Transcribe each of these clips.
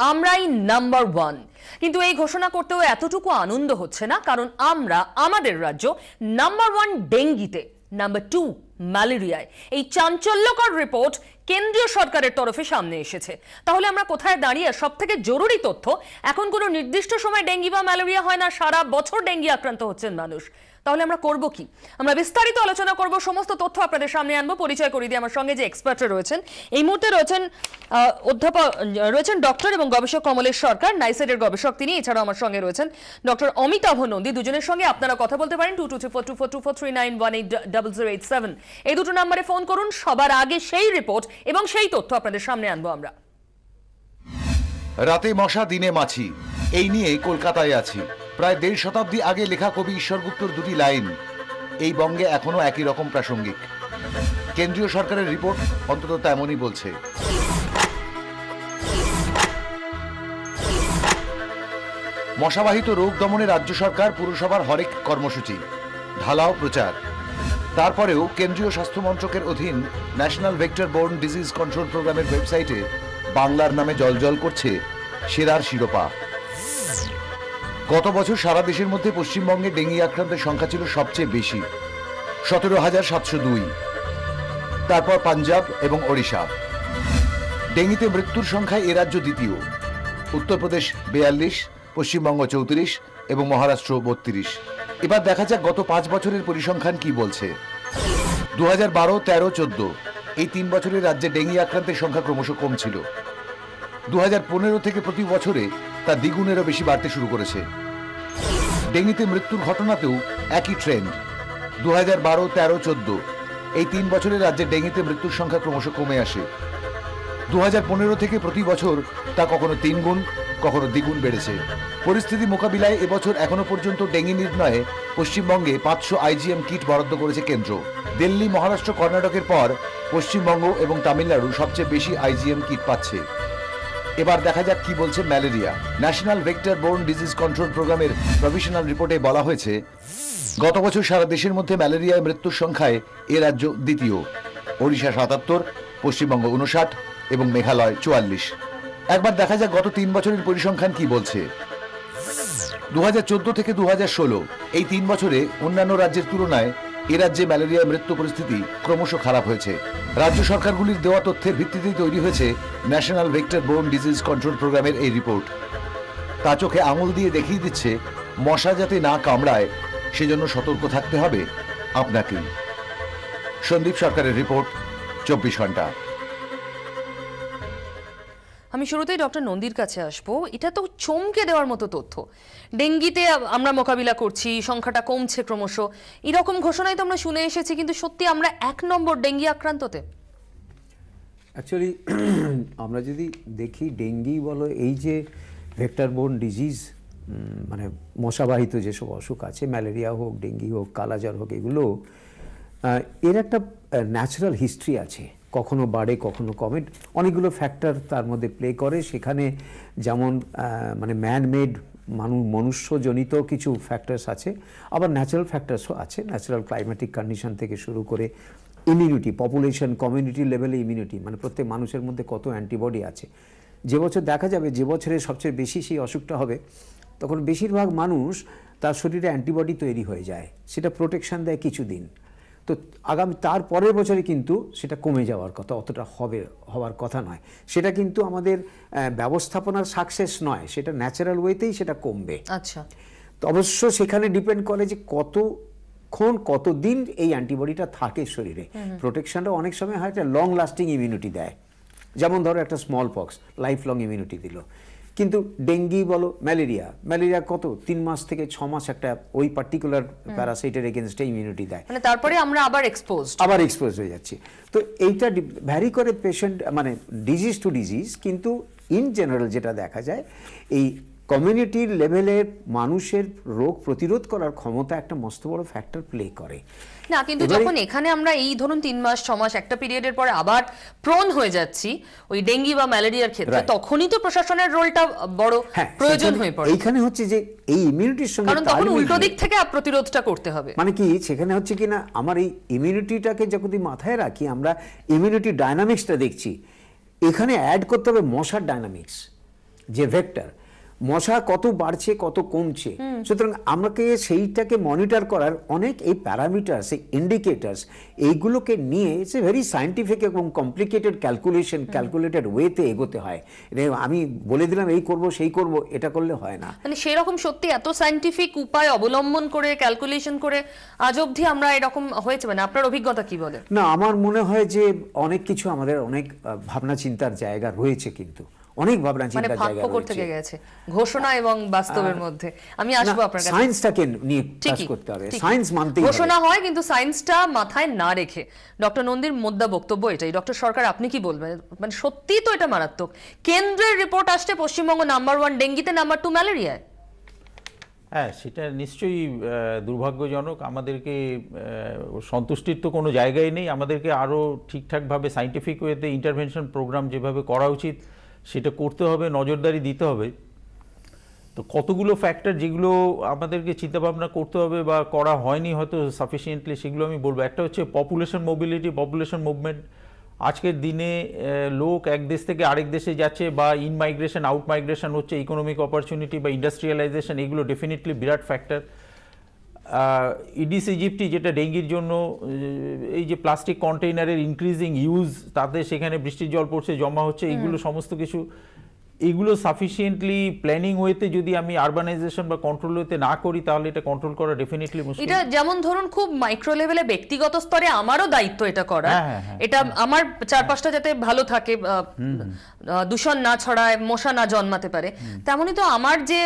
আমরাই নাম্বার 1। কিন্তু এই ঘোষণা করতেও এতটুকু আনন্দ হচ্ছে না, কারণ আমরা আমাদের রাজ্য নাম্বার 1 ডেঙ্গিতে, নাম্বার 2 ম্যালেরিয়ায়। এই চাঞ্চল্যকর রিপোর্ট কেন্দ্রীয় সরকারের তরফে সামনে এসেছে। তাহলে আমরা কোথায় দাঁড়িয়ে? সবথেকে জরুরি তথ্য, এখন কোনো নির্দিষ্ট সময় ডেঙ্গি বা ম্যালেরিয়া হয় না, সারা বছর ডেঙ্গি আক্রান্ত হচ্ছেন মানুষ। তাহলে আমরা করব কি? আমরা বিস্তারিত আলোচনা করব, সমস্ত তথ্য আপনাদের সামনে আনবো। পরিচয় করিয়ে দিয়ে আমার সঙ্গে যে এক্সপার্টরা রয়েছেন এই মুহূর্তে রয়েছেন ডক্টর এবং গবেষক কমলেশ সরকার, নাইসেডের গবেষক তিনি। এছাড়াও আমার সঙ্গে রয়েছেন ডক্টর অমিতাভ নন্দী। দুজনের সঙ্গে আপনারা কথা বলতে পারেন 2234242439180087 এই দুটো নম্বরে ফোন করুন। সবার আগে সেই রিপোর্ট এবং সেই তথ্য আপনাদের সামনে আনবো আমরা। রাতে মশা দিনে মাছি, এই নিয়ে কলকাতায় আছি। প্রায় 1.5 শতাব্দী আগে লেখা কবি ঈশ্বরগুপ্তর দুটি লাইন এই বঙ্গে এখনো একই রকম প্রাসঙ্গিক। কেন্দ্রীয় সরকারের রিপোর্ট অন্তত তেমনই বলছে। মশাবাহিত রোগ দমনে রাজ্য সরকার পুরসভার হরেক কর্মসূচি, ঢালাও প্রচার। তারপরেও কেন্দ্রীয় স্বাস্থ্য মন্ত্রকের অধীন national vector borne disease control প্রোগ্রামের ওয়েবসাইটে বাংলার নামে জলজল করছে সেরার শিরোপা। গত বছর সারা দেশের মধ্যে পশ্চিমবঙ্গে ডেঙ্গি আক্রান্তের সংখ্যা ছিল সবচেয়ে বেশি, 17,702। তারপর পাঞ্জাব এবং ওড়িশা। ডেঙ্গিতে মৃত্যুর সংখ্যায় এ রাজ্য দ্বিতীয়, উত্তরপ্রদেশ 42, পশ্চিমবঙ্গ 34 এবং মহারাষ্ট্র 32। এবার দেখা যাক গত 5 বছরের পরিসংখ্যান কি বলছে। 2012, 13, 14 এই 3 বছরে রাজ্যে ডেঙ্গি আক্রান্তের সংখ্যা ক্রমশ কমছিল। 2015 থেকে প্রতি বছরে তা দ্বিগুণেরও বেশি বাড়তে শুরু করেছে। ডেঙ্গিতে মৃত্যুর ঘটনাতেও একই ট্রেন্ড। 2012, 13, 14 এই 3 বছরে রাজ্যে ডেঙ্গিতে মৃত্যুর সংখ্যা ক্রমশ কমে আসে। 2015 থেকে প্রতি বছর তা কখনো 3 গুণ, কখনো দ্বিগুণ বেড়েছে। পরিস্থিতি মোকাবিলায় এবছর এখনো পর্যন্ত ডেঙ্গি নির্ণয়ে পশ্চিমবঙ্গে 500 আইজিএম কিট বরাদ্দ করেছে কেন্দ্র। দিল্লি, মহারাষ্ট্র, কর্ণাটকের পর পশ্চিমবঙ্গ এবং তামিলনাড়ু সবচেয়ে বেশি আইজিএম কিট পাচ্ছে। এবার দেখা যাক কি বলছে malaria. National vector borne disease control প্রোগ্রামের প্রভিশনাল রিপোর্টে বলা হয়েছে, গত বছর সারা দেশের মধ্যে ম্যালেরিয়ায় মৃত্যুর সংখ্যায় এ রাজ্য দ্বিতীয়, ওড়িশা 77, পশ্চিমবঙ্গ 59 এবং মেঘালয় 44। একবার দেখা যাক গত 3 বছরের পরিসংখ্যান কি বলছে। 2014 থেকে 2016 এই 3 বছরে অন্যান্য রাজ্যের তুলনায় এ রাজ্যে ম্যালেরিয়ার মৃত্যু পরিস্থিতি ক্রমশ খারাপ হয়েছে। রাজ্য সরকারগুলির দেওয়া তথ্যের ভিত্তিতেই তৈরি হয়েছে national vector borne disease control প্রোগ্রামের এই রিপোর্ট। তা চোখে আঙুল দিয়ে দেখিয়ে দিচ্ছে মশা যাতে না কামড়ায় সেজন্য সতর্ক থাকতে হবে আপনাকেই। সন্দীপ সরকারের রিপোর্ট, 24 ঘন্টা। আমি শুরুতেই ডক্টর নন্দীর কাছে আসবো। এটা তো চমকে দেওয়ার মতো তথ্য। ডেঙ্গিতে আমরা মোকাবিলা করছি, সংখ্যাটা কমছে ক্রমশ, এরকম ঘোষণাই তো আমরা শুনে এসেছি, কিন্তু সত্যি আমরা 1 নম্বর ডেঙ্গি আক্রান্ততে। অ্যাকচুয়ালি আমরা যদি দেখি ডেঙ্গি বলো, এই যে ভেক্টর বোর্ন ডিজিজ মানে মশাবাহিত যেসব অসুখ আছে, ম্যালেরিয়া হোক, ডেঙ্গি হোক, কালাজ্বর হোক, এগুলো এর একটা ন্যাচারাল হিস্ট্রি আছে। কখনো বাড়ে, কখনো কমে, অনেকগুলো ফ্যাক্টর তার মধ্যে প্লে করে। সেখানে যেমন মানে ম্যানমেড মনুষ্যজনিত কিছু ফ্যাক্টরস আছে, আবার ন্যাচারাল ফ্যাক্টরসও আছে। ন্যাচারাল ক্লাইমেটিক কন্ডিশন থেকে শুরু করে ইমিউনিটি, পপুলেশন, কমিউনিটি লেভেলে ইমিউনিটি, মানে প্রত্যেক মানুষের মধ্যে কত অ্যান্টিবডি আছে। যে বছর দেখা যাবে যে বছরে সবচেয়ে বেশি সেই অসুখটা হবে, তখন বেশিরভাগ মানুষ তার শরীরে অ্যান্টিবডি তৈরি হয়ে যায়, সেটা প্রোটেকশন দেয় কিছুদিন। তো আগামী তার পরের বছরে কিন্তু সেটা কমে যাওয়ার কথা, অতটা হওয়ার কথা নয়। সেটা কিন্তু আমাদের ব্যবস্থাপনার সাকসেস নয়, সেটা ন্যাচারাল ওয়েতেই সেটা কমবে। আচ্ছা, তো অবশ্য সেখানে ডিপেন্ড করে যে কতদিন এই অ্যান্টিবডিটা থাকে শরীরে। প্রোটেকশনটা অনেক সময় হয় একটা লং লাস্টিং ইমিউনিটি দেয়, যেমন ধরো একটা small pox life long immunity দিল। কিন্তু ডেঙ্গি বলো, ম্যালেরিয়া কত 3 মাস থেকে 6 মাস একটা ওই পার্টিকুলার প্যারাসাইটের এগেইনস্টে ইমিউনিটি দেয়, মানে তারপরে আমরা আবার এক্সপোজ হয়ে যাচ্ছি। তো এইটা ভ্যারি করে পেশেন্ট, মানে ডিজিজ টু ডিজিজ। কিন্তু ইন জেনারেল যেটা দেখা যায়, এই কমিউনিটির লেভেলের মানুষের রোগ প্রতিরোধ করার ক্ষমতা একটা মস্ত বড় ফ্যাক্টর প্লে করে না। কিন্তু যখন এখানে আমরা এই ধরুন 3 মাস 6 মাস একটা পিরিয়ডের পরে আবার প্রোন হয়ে যাচ্ছি ওই ডেঙ্গি বা ম্যালেরিয়ার ক্ষেত্রে, তখনই তো প্রশাসনের রোলটা বড় প্রয়োজন হয়ে পড়ে। এইখানে হচ্ছে যে এই ইমিউনিটির সঙ্গে, কারণ তখন উল্টো দিক থেকে প্রতিরোধটা করতে হবে। মানে কি, সেখানে হচ্ছে কি না, আমার এই ইমিউনিটিটাকে যদি মাথায় রাখি, আমরা ইমিউনিটি ডায়নামিক্সটা দেখছি, এখানে অ্যাড করতে হবে মশার ডায়নামিক্স। যে ভেক্টর, মশা কত বাড়ছে কত কমছে, সুতরাং আমাকে সেইটাকে মনিটর করার অনেক এই প্যারামিটার্স, এই ইন্ডিকেটার্স, এইগুলোকে নিয়ে ইটস এ ভেরি সায়েন্টিফিক এবং কমপ্লিকেটেড ক্যালকুলেশন, ক্যালকুলেটেড ওয়েতে এগোতে হয়। আমি বলে দিলাম এই করব সেই করব, এটা করলে হয় না। মানে সেরকম সত্যি এত সায়েন্টিফিক উপায় অবলম্বন করে ক্যালকুলেশন করে আজ অবধি আমরা এরকম হয়েছে? মানে আপনার অভিজ্ঞতা কি বলে? না, আমার মনে হয় যে অনেক কিছু আমাদের অনেক ভাবনা চিন্তার জায়গা রয়েছে, কিন্তু অনেক ভাবনা চিন্তার জায়গা রয়েছে ঘোষণা এবং বাস্তবের মধ্যে। আমি আসবো আপনার কাছে। সায়েন্সটাকে নিয়ে কাজ করতে হবে, সায়েন্স মানতেই হবে। ঘোষণা হয় কিন্তু সায়েন্সটা মাথায় না রেখে। ডক্টর নন্দীর মোদ্দা বক্তব্য এটাই। ডক্টর সরকার, আপনি কি বলবেন? মানে সত্যি তো এটা মারাত্মক। কেন্দ্রের রিপোর্ট আসছে পশ্চিমবঙ্গ নাম্বার 1 ডেঙ্গিতে, নাম্বার 2 ম্যালেরিয়ায়। হ্যাঁ, সেটা নিশ্চয়ই দুর্ভাগ্যজনক। আমাদেরকে সন্তুষ্টির তো কোনো জায়গায় নেই। আমাদেরকে আরও ঠিকঠাকভাবে সায়েন্টিফিক ওয়েতে ইন্টারভেনশন প্রোগ্রাম যেভাবে করা উচিত সেটা করতে হবে, নজরদারি দিতে হবে। তো কতগুলো ফ্যাক্টর যেগুলো আমাদেরকে চিন্তাভাবনা করতে হবে বা করা হয়নি হয়তো সাফিসিয়েন্টলি, সেগুলো আমি বলবো। একটা হচ্ছে পপুলেশন মোবিলিটি, পপুলেশন মুভমেন্ট। আজকের দিনে লোক এক দেশ থেকে আরেক দেশে যাচ্ছে, বা ইন মাইগ্রেশন আউট মাইগ্রেশন হচ্ছে, ইকোনমিক অপরচুনিটি বা ইন্ডাস্ট্রিয়ালাইজেশন, এগুলো ডেফিনেটলি বিরাট ফ্যাক্টর। ইডিস ইজিপ্টি, যেটা ডেঙ্গির জন্য এই যে প্লাস্টিক কন্টেইনারের ইনক্রিজিং ইউজ, তাতে সেখানে বৃষ্টির জল পড়ছে, জমা হচ্ছে, এইগুলো সমস্ত কিছু, এগুলো সাফিসিয়েন্টলি প্ল্যানিং ওয়েতে যদি আমি আরবানাইজেশন বা কন্ট্রোল ওয়েতে না করি, তাহলে এটা কন্ট্রোল করা ডেফিনেটলি মুশকিল। এটা যেমন ধরুন খুব মাইক্রো লেভেলে ব্যক্তিগত স্তরে আমারও দায়িত্ব এটা করা, এটা আমার চারপাশটা যাতে ভালো থাকে, দূষণ না ছড়ায়, মশা না জন্মাতে পারে, তেমনই তো আমার যে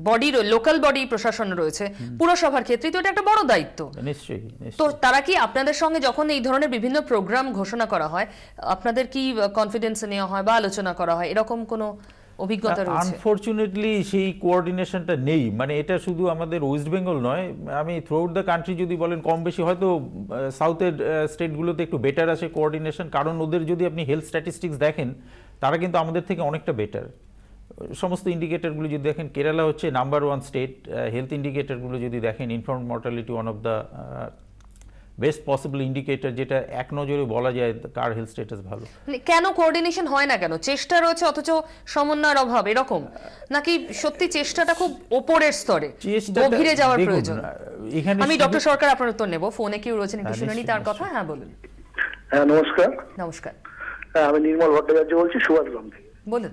বডি, লোকাল বডি প্রশাসন রয়েছে পুরসভার ক্ষেত্রে তো এটা একটা বড় দায়িত্ব। নিশ্চয়ই। তো তারা কি আপনাদের সঙ্গে যখন এই ধরনের বিভিন্ন প্রোগ্রাম ঘোষণা করা হয়, আপনাদের কি কনফিডেন্স নেওয়া হয় বা আলোচনা করা হয়? এরকম কোনো অভিজ্ঞতা রয়েছে? আনফরচুনেটলি সেই কোঅর্ডিনেশনটা নেই। মানে এটা শুধু আমাদের ওয়েস্ট বেঙ্গল নয়, আমি থ্রু আউট দ্য কান্ট্রি যদি বলেন কম বেশি, হয়তো সাউথের স্টেটগুলোতে একটু বেটার আছে কোঅর্ডিনেশন, কারণ ওদের যদি আপনি হেলথ স্ট্যাটিস্টিক্স দেখেন তারা কিন্তু আমাদের থেকে অনেকটা বেটার। সমস্ত ইন্ডিকেটরগুলো যদি দেখেন, কেরালা হচ্ছে নাম্বার 1 স্টেট। হেলথ ইন্ডিকেটরগুলো যদি দেখেন, informed mortality one of the best possible indicator, যেটা এক নজরে বলা যায় কার হেলথ স্ট্যাটাস ভালো। কেন কোঅর্ডিনেশন হয় না? কেন চেষ্টা রয়েছে অথচ সমন্বয়ের অভাব, এরকম? নাকি সত্যি চেষ্টাটা খুব ওপরের স্তরে, গভীরে যাওয়ার প্রয়োজন? আমি ডক্টর সরকার আপনার উত্তর নেব। ফোনে কেউ রয়েছেন, একটু শুনে নি তার কথা। হ্যাঁ, বলুন। হ্যাঁ, নমস্কার। নমস্কার। আমি নির্মল ভট্টাচার্য বলছি, সুভাষগ্রাম থেকে। বলুন।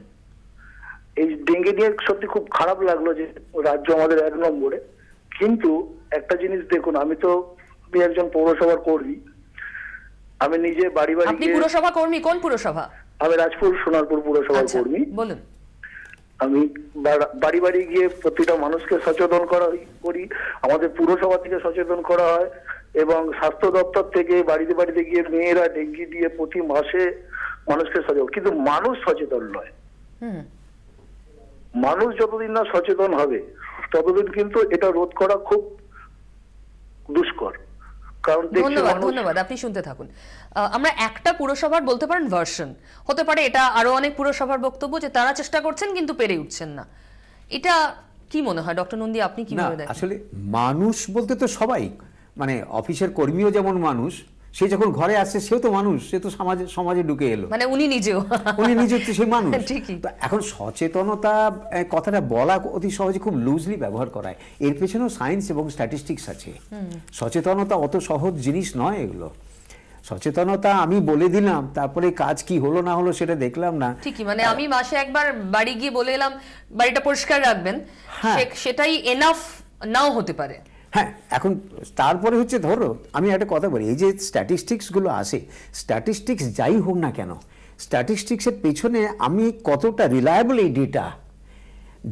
এই ডেঙ্গি নিয়ে সত্যি খুব খারাপ লাগলো যে রাজ্য আমাদের 1 নম্বরে, কিন্তু একটা জিনিস দেখুন, আমি একজন পৌরসভার কর্মী। আমি নিজে বাড়ি বাড়ি। আপনি পুরসভা কর্মী? কোন পুরসভা? আমি রাজপুর সোনারপুর পুরসভার কর্মী। বলুন। আমি বাড়ি বাড়ি গিয়ে প্রতিটা মানুষকে সচেতন করি, আমাদের পুরসভা থেকে সচেতন করা হয়, এবং স্বাস্থ্য দপ্তর থেকে বাড়িতে বাড়িতে গিয়ে মেয়েরা ডেঙ্গি দিয়ে প্রতি মাসে মানুষকে সচেতন, কিন্তু মানুষ সচেতন নয়। মানুষ যতদিন না সচেতন হবে ততদিন কিন্তু এটা রোধ করা খুব দুষ্কর। ধন্যবাদ, আপনি শুনতে থাকুন। আমরা একটা পুরসভার বলতে পারেন ভার্সন হতে পারে, এটা আরো অনেক পুরসভার বক্তব্য যে তারা চেষ্টা করছেন কিন্তু পেরে উঠছেন না। এটা কি মনে হয় ডক্টর নন্দী, আপনি কি মনে দেখেন? আসলে মানুষ বলতে তো সবাই, মানে অফিসের কর্মীও যেমন মানুষ, সে যখন ঘরে আসছে সেও তো মানুষ, সে তো সমাজে ঢুকে এলো, মানে উনি নিজেও তো সেই মানুষ। ঠিকই। এখন সচেতনতা কথাটা বলা অতি সহজে খুব লুজলি ব্যবহার করায়, এর পেছনেও সায়েন্স এবং স্ট্যাটিস্টিক্স আছে। সচেতনতা অত সহজ জিনিস নয় এগুলো। সচেতনতা আমি বলে দিলাম, তারপরে কাজ কি হলো না হলো সেটা দেখলাম না। ঠিকই, মানে আমি মাসে একবার বাড়ি গিয়ে বলে এলাম বাড়িটা পরিষ্কার রাখবেন, সেটাই এনাফ নাও হতে পারে। হ্যাঁ, এখন তারপরে হচ্ছে ধরো আমি একটা কথা বলি, এই যে স্ট্যাটিস্টিক্সগুলো আসে, স্ট্যাটিস্টিক্স যাই হোক না কেন, স্ট্যাটিস্টিক্সের পেছনে আমি কতটা রিলায়েবল এই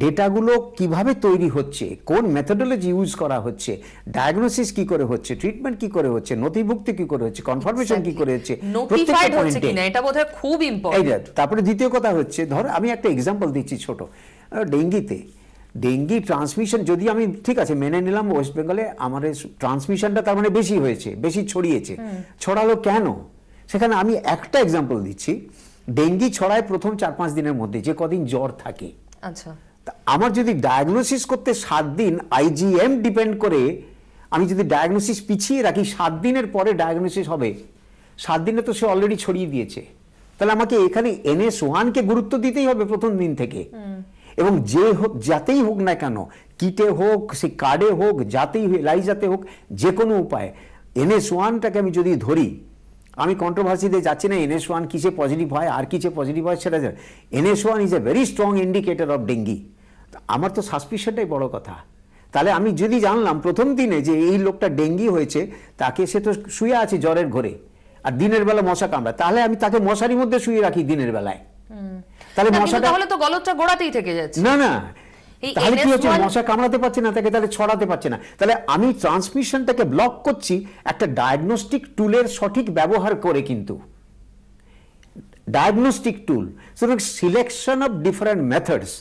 ডেটাগুলো কিভাবে তৈরি হচ্ছে, কোন মেথডোলজি ইউজ করা হচ্ছে, ডায়াগনোসিস কি করে হচ্ছে, ট্রিটমেন্ট কি করে হচ্ছে, নথিভুক্তি কি করে হচ্ছে, কনফার্মেশন কি করে হচ্ছে, নোটিফাইড হচ্ছে কিনা, এটা বোধহয় খুব ইম্পর্টেন্ট। তারপরে দ্বিতীয় কথা হচ্ছে, ধর আমি একটা এক্সাম্পল দিচ্ছি ছোট, ডেঙ্গি ট্রান্সমিশন যদি আমি ঠিক আছে মেনে নিলাম ওয়েস্ট বেঙ্গলে আমাদের ট্রান্সমিশনটা তার মানে বেশি হয়েছে, বেশি ছড়িয়েছে, ছড়ালো কেন? সেখানে আমি একটা এক্সাম্পল দিচ্ছি, ডেঙ্গি ছড়ায় প্রথম 4-5 দিনের মধ্যে, যে কদিন জ্বর থাকে। আচ্ছা, আমার যদি ডায়াগনোসিস করতে 7 দিন, IgM ডিপেন্ড করে, আমি যদি ডায়াগনোসিস পিছিয়ে রাখি 7 দিনের পরে ডায়াগনোসিস হবে, 7 দিনে তো সে অলরেডি ছড়িয়ে দিয়েছে। তাহলে আমাকে এখানে NS1-কে গুরুত্ব দিতেই হবে প্রথম দিন থেকে, এবং যে হোক, যাতেই হোক না কেন, কিটে হোক, সে কার্ডে হোক, যাতেই লাইজাতে হোক, যে কোনো উপায় NS1-টাকে আমি যদি ধরি, আমি কন্ট্রোভার্সিতে যাচ্ছি না NS1 কিসে পজিটিভ হয় আর কিসে পজিটিভ হয় সেটা। NS1 is a very strong indicator of dengue. আমার তো সাসপিশনটাই বড় কথা। তাহলে আমি যদি জানলাম প্রথম দিনে যে এই লোকটা ডেঙ্গি হয়েছে, তাকে, সে তো শুয়ে আছে জ্বরের ঘরে, আর দিনের বেলা মশা কামড়ায়, তাহলে আমি তাকে মশারির মধ্যে শুয়ে রাখি দিনের বেলায়, তাহলে মশাটা, তাহলে তো গলতটা গোড়াতেই থেকে যাচ্ছে। না না, তাহলে কি হচ্ছে, মশা কামড়াতে পারছে না তাকে, তাহলে ছড়াতে পারছে না, তাহলে আমি ট্রান্সমিশনটাকে ব্লক করছি একটা ডায়াগনস্টিক টুলের সঠিক ব্যবহার করে। কিন্তু ডায়াগনস্টিক টুল, সুতরাং selection of different methods,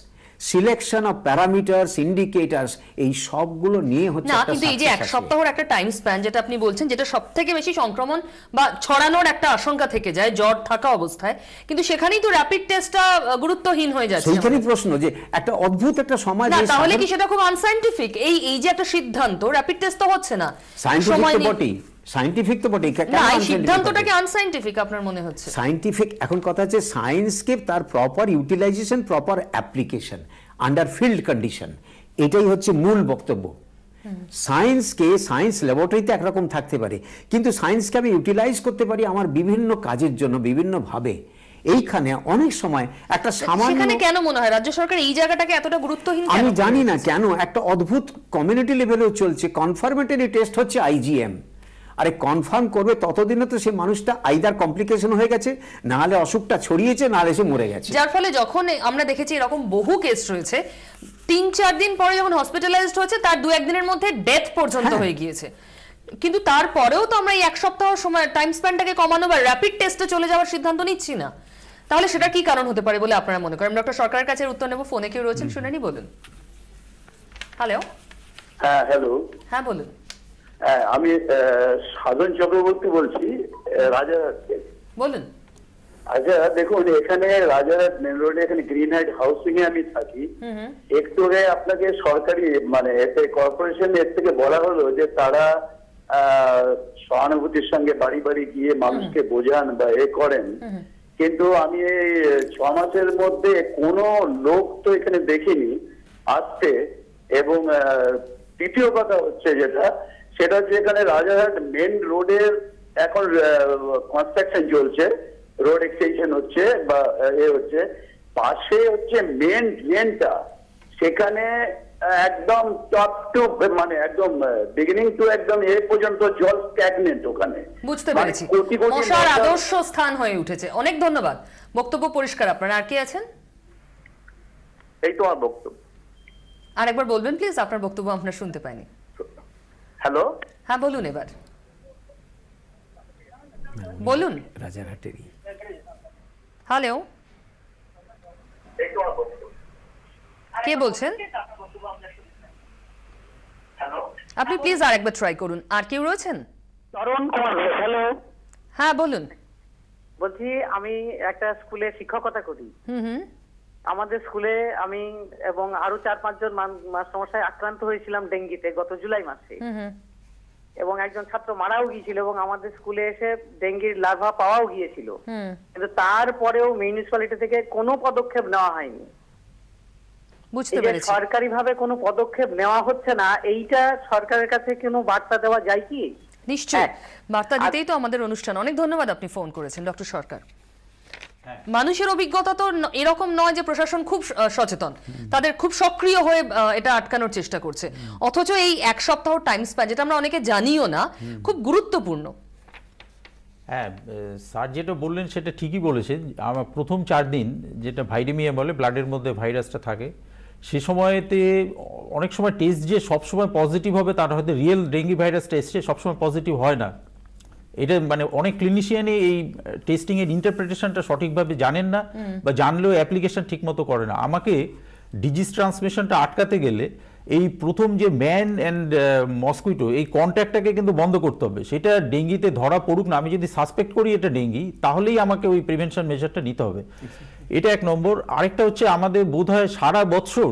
selection of parameters, indicators, এই সবগুলো নিয়ে হচ্ছে না। কিন্তু এই যে এক সপ্তাহের একটা টাইম স্প্যান যেটা আপনি বলছেন, যেটা সবথেকে বেশি সংক্রমণ বা ছড়ানোর একটা আশঙ্কা থেকে যায় জ্বর থাকা অবস্থায়, কিন্তু সেখানেই তো র্যাপিড টেস্টটা গুরুত্বহীন হয়ে যাচ্ছে। সেইখানেই প্রশ্ন যে একটা অদ্ভুত একটা সমাজ, না তাহলে কি সেটা খুব আনসাইন্টিফিক? এই যে একটা সিদ্ধান্ত, র্যাপিড টেস্ট তো হচ্ছে না, সায়েন্টিফিক তো বটেই, সায়েন্টিফিক তো বটেই, না এই সিদ্ধান্তটাকে আনসাইন্টিফিক আপনার মনে হচ্ছে? সায়েন্টিফিক, এখন কথা হচ্ছে সায়েন্সকে তার proper utilisation, proper application under field condition, এটাই হচ্ছে মূল বক্তব্য। সায়েন্সকে, সায়েন্স ল্যাবরেটরিতে একরকম থাকতে পারে, কিন্তু সায়েন্সকে আমি ইউটিলাইজ করতে পারি আমার বিভিন্ন কাজের জন্য বিভিন্নভাবে। এইখানে অনেক সময় একটা সামান্য, সেখানে কেন মনে হয় রাজ্য সরকার এই জায়গাটাকে এতটা গুরুত্বহীন? আমি জানি না কেন, একটা অদ্ভুত কমিউনিটি লেভেলেও চলছে কনফার্মেটরি টেস্ট হচ্ছে IgM। আরে কনফার্ম করবে ততদিনে তো সে মানুষটা আইদার কমপ্লিকেশন হয়ে গেছে, না হলে অসুখটা ছড়িয়েছে, না হলে সে মরে গেছে। যার ফলে যখন আমরা দেখেছি এরকম বহু কেস রয়েছে, 3-4 দিন পরে যখন হসপিটালাইজড হয়েছে, তার 2-1 দিনের মধ্যে ডেথ পর্যন্ত হয়ে গিয়েছে। কিন্তু তারপরেও তো আমরা এই এক সপ্তাহ সময় টাইম স্প্যানটাকে কমানো বা র্যাপিড টেস্টে চলে যাওয়ার সিদ্ধান্ত নিচ্ছি না। তাহলে সেটা কি কারণ হতে পারে বলে আপনারা মনে করেন? ডক্টর সরকারের কাছে উত্তর নেব। ফোনে কেউ রয়েছেন, শুনে নি, বলুন। হ্যালো। হ্যাঁ, হ্যালো। হ্যাঁ বলুন। আমি সাধন চক্রবর্তী বলছি, রাজারহাট থেকে। বলুন। আচ্ছা দেখুন, এখানে রাজারহাট মেন রোডে এখানে গ্রিন হাইট হাউসিং এ আমি থাকি। একটু আগে আপনাকে সরকারি মানে এতে কর্পোরেশন এর থেকে বলা হলো যে তারা সহানুভূতির সঙ্গে বাড়ি বাড়ি গিয়ে মানুষকে বোঝান বা করেন, কিন্তু আমি এই 6 মাসের মধ্যে কোনো লোক তো এখানে দেখিনি আসতে। এবং দ্বিতীয় কথা হচ্ছে সেটা হচ্ছে এখানে রাজারহাট মেন রোডের এখন কনস্ট্রাকশন চলছে, রোড এক্সটেনশন হচ্ছে বা হচ্ছে, পাশে হচ্ছে মেন ড্রেনটা, সেখানে একদম টপ টু মানে একদম বিগিনিং টু একদম পর্যন্ত জল স্ট্যাগনেন্ট ওখানে। বুঝতে পেরেছি, মশার আদর্শ স্থান হয়ে উঠেছে। অনেক ধন্যবাদ, বক্তব্য পরিষ্কার আপনার। আর কি আছেন? এই তো আমার বক্তব্য। আরেকবার বলবেন প্লিজ, আপনার বক্তব্য আমরা শুনতে পাইনি। হ্যালো। হ্যাঁ বলুন, এবার বলুন। রাজারহাটেরই। হ্যালো, কে বলছেন? আপনি প্লিজ আরেকবার ট্রাই করুন। আর কেউ রয়েছেন? তরুণ কুমার। হ্যালো। হ্যাঁ বলুন। বলছি আমি একটা স্কুলে শিক্ষকতা করি। আমাদের স্কুলে আমি এবং আরো 4-5 জন সমস্যায় আক্রান্ত হয়েছিলাম ডেঙ্গিতে গত জুলাই মাসে, এবং একজন ছাত্র মারাও গিয়েছিল, এবং আমাদের স্কুলে এসে ডেঙ্গির লার্ভা পাওয়াও গিয়েছিল, কিন্তু তারপরেও মিউনিসিপ্যালিটি থেকে কোনো পদক্ষেপ নেওয়া হয়নি। বুঝতে পেরেছি। সরকারি ভাবে কোনো পদক্ষেপ নেওয়া হচ্ছে না, এইটা সরকারের কাছে কোনো বার্তা দেওয়া যায় কি? নিশ্চয়ই, বার্তা দিতেই তো আমাদের অনুষ্ঠান। অনেক ধন্যবাদ, আপনি ফোন করেছেন ডক্টর সরকার। মানুষের অভিজ্ঞতা তো এরকম নয় যে প্রশাসন খুব সচেতন, তাদের খুব সক্রিয় হয়ে এটা আটকানোর চেষ্টা করছে, অথচ এই এক সপ্তাহ টাইম স্প্যান, যেটা আমরা অনেকে জানিও না, খুব গুরুত্বপূর্ণ। হ্যাঁ, স্যার যেটা বললেন সেটা ঠিকই বলেছেন। আমার প্রথম 4 দিন, যেটা ভাইরেমিয়া বলে, ব্লাডের মধ্যে ভাইরাসটা থাকে, সে সময়তে অনেক সময় টেস্ট যে সবসময় পজিটিভ হবে তার হয়তো রিয়েল ডেঙ্গি ভাইরাস টেস্টে সবসময় পজিটিভ হয় না। এটা মানে অনেক ক্লিনিশিয়ানই এই টেস্টিংয়ের ইন্টারপ্রিটেশনটা সঠিকভাবে জানেন না, বা জানলেও অ্যাপ্লিকেশন ঠিকমতো করে না। আমাকে ডিজিজ ট্রান্সমিশনটা আটকাতে গেলে এই প্রথম যে ম্যান অ্যান্ড মসকুইটো, এই কন্ট্যাক্টটাকে কিন্তু বন্ধ করতে হবে। সেটা ডেঙ্গিতে ধরা পড়ুক না, আমি যদি সাসপেক্ট করি এটা ডেঙ্গি, তাহলেই আমাকে ওই প্রিভেনশন মেজারটা নিতে হবে। এটা 1 নম্বর। আরেকটা হচ্ছে আমাদের বোধহয় সারা বছর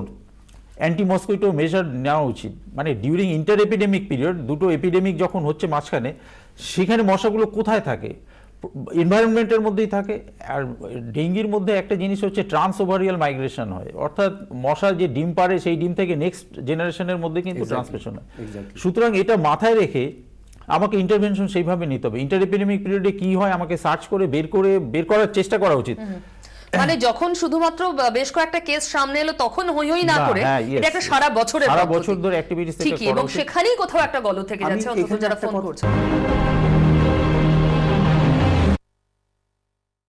অ্যান্টি মসকুইটো মেজার নেওয়া উচিত। মানে ডিউরিং ইন্টার এপিডেমিক পিরিয়ড, দুটো এপিডেমিক যখন হচ্ছে মাঝখানে, সেখানে মশাগুলো কোথায় থাকে, এনভায়রনমেন্টের মধ্যেই থাকে। আর ডেঙ্গির মধ্যে একটা জিনিস হচ্ছে ট্রান্স ওভারিয়াল মাইগ্রেশন হয়, অর্থাৎ মশা যে ডিম পারে সেই ডিম থেকে নেক্সট জেনারেশনের মধ্যে কিন্তু ট্রান্সমিশন হয়। সুতরাং এটা মাথায় রেখে আমাকে ইন্টারভেনশন সেইভাবে নিতে হবে। ইন্টার এপিডেমিক পিরিয়ডে কি হয় আমাকে সার্চ করে বের করার চেষ্টা করা উচিত। মানে যখন শুধুমাত্র বেশ কয়েকটা কেস সামনে এলো তখন হই হই না করে এটা একটা সারা বছর ধরে অ্যাক্টিভিটিস থেকে করা উচিত। এবং সেখানেই কোথাও একটা গলদ থেকে যাচ্ছে অন্তত যারা ফোন করছে।